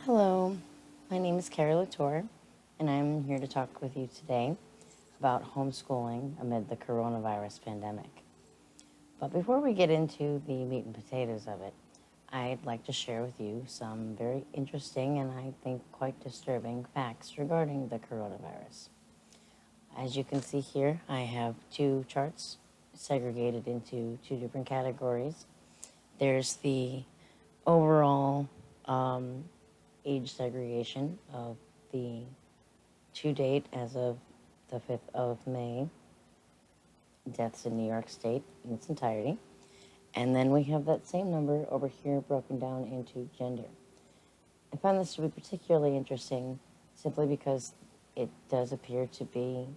Hello, my name is Carrie Latour, and I'm here to talk with you today about homeschooling amid the coronavirus pandemic. But before we get into the meat and potatoes of it, I'd like to share with you some very interesting and I think quite disturbing facts regarding the coronavirus. As you can see here, I have two charts segregated into two different categories. There's the overall age segregation of the to date as of the 5th of May deaths in New York State in its entirety. And then we have that same number over here broken down into gender. I found this to be particularly interesting simply because it does appear to be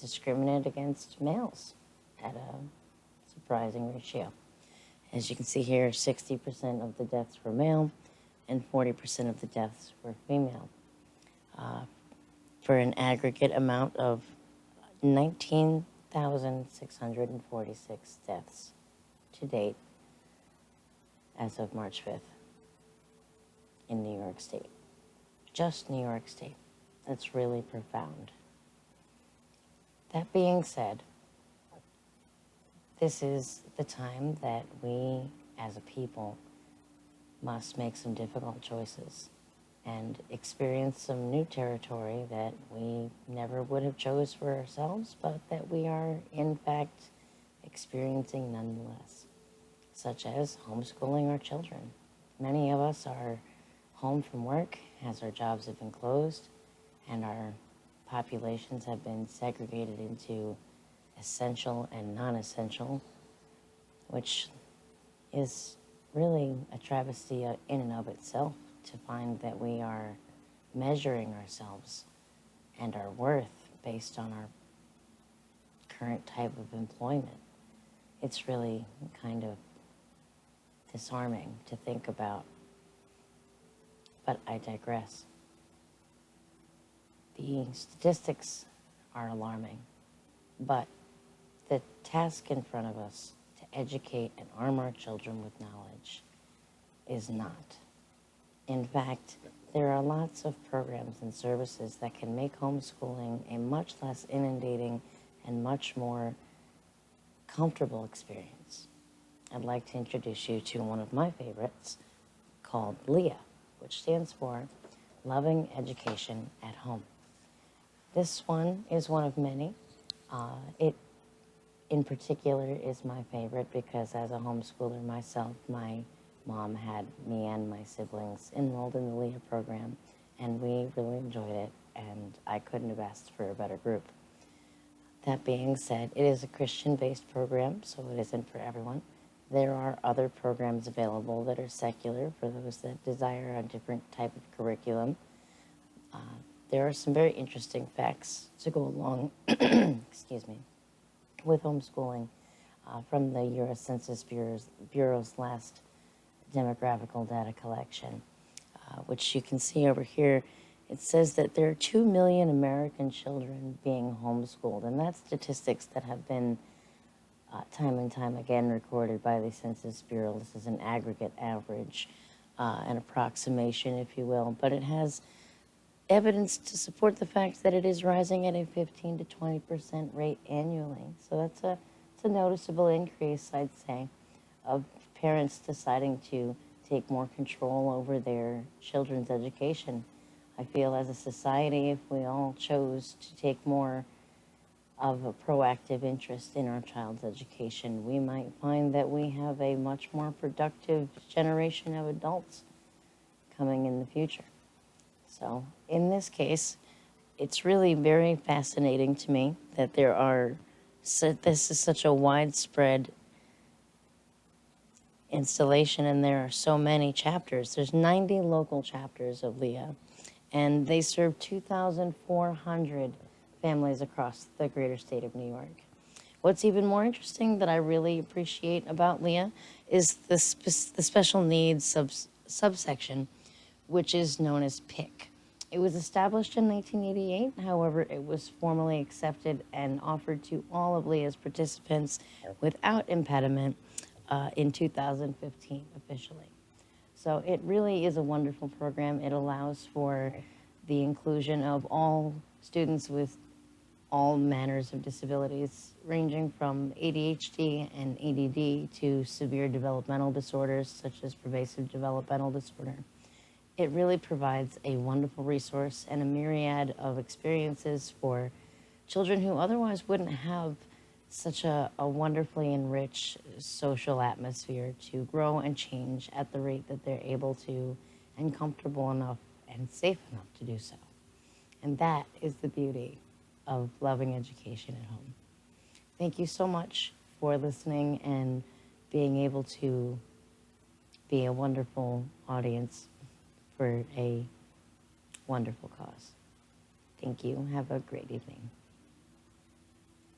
discriminate against males at a surprising ratio. As you can see here, 60% of the deaths were male and 40% of the deaths were female, for an aggregate amount of 19,646 deaths to date as of March 5th in New York State. Just New York State. That's really profound. That being said, this is the time that we as a people must make some difficult choices and experience some new territory that we never would have chose for ourselves, but that we are in fact experiencing nonetheless, such as homeschooling our children. Many of us are home from work as our jobs have been closed and our populations have been segregated into essential and non-essential, which is really a travesty in and of itself, to find that we are measuring ourselves and our worth based on our current type of employment. It's really kind of disarming to think about, but I digress. The statistics are alarming, but the task in front of us to educate and arm our children with knowledge is not. In fact, there are lots of programs and services that can make homeschooling a much less inundating and much more comfortable experience. I'd like to introduce you to one of my favorites called LEA, which stands for Loving Education at Home. This one is one of many. It in particular is my favorite because as a homeschooler myself, my mom had me and my siblings enrolled in the LEA program, and we really enjoyed it, and I couldn't have asked for a better group. That being said, it is a Christian-based program, so it isn't for everyone. There are other programs available that are secular for those that desire a different type of curriculum. There are some very interesting facts to go along, excuse me, with homeschooling from the U.S. Census Bureau's last demographical data collection, which you can see over here. It says that there are 2 million American children being homeschooled, and that's statistics that have been time and time again recorded by the Census Bureau. This is an aggregate average, an approximation, if you will, but it has evidence to support the fact that it is rising at a 15 to 20% rate annually. So that's a noticeable increase, I'd say, of parents deciding to take more control over their children's education. I feel as a society, if we all chose to take more of a proactive interest in our child's education, we might find that we have a much more productive generation of adults coming in the future. So in this case, it's really very fascinating to me that this is such a widespread installation, and there are so many chapters. There's 90 local chapters of LEA, and they serve 2,400 families across the greater state of New York. What's even more interesting that I really appreciate about LEA is the special needs subsection, which is known as PIC. It was established in 1988. However, it was formally accepted and offered to all of LEA's participants without impediment in 2015 officially. So it really is a wonderful program. It allows for the inclusion of all students with all manners of disabilities, ranging from ADHD and ADD to severe developmental disorders such as pervasive developmental disorder. It really provides a wonderful resource and a myriad of experiences for children who otherwise wouldn't have such a wonderfully enriched social atmosphere to grow and change at the rate that they're able to and comfortable enough and safe enough to do so. And that is the beauty of loving education at home. Thank you so much for listening and being able to be a wonderful audience for a wonderful cause. Thank you. Have a great evening.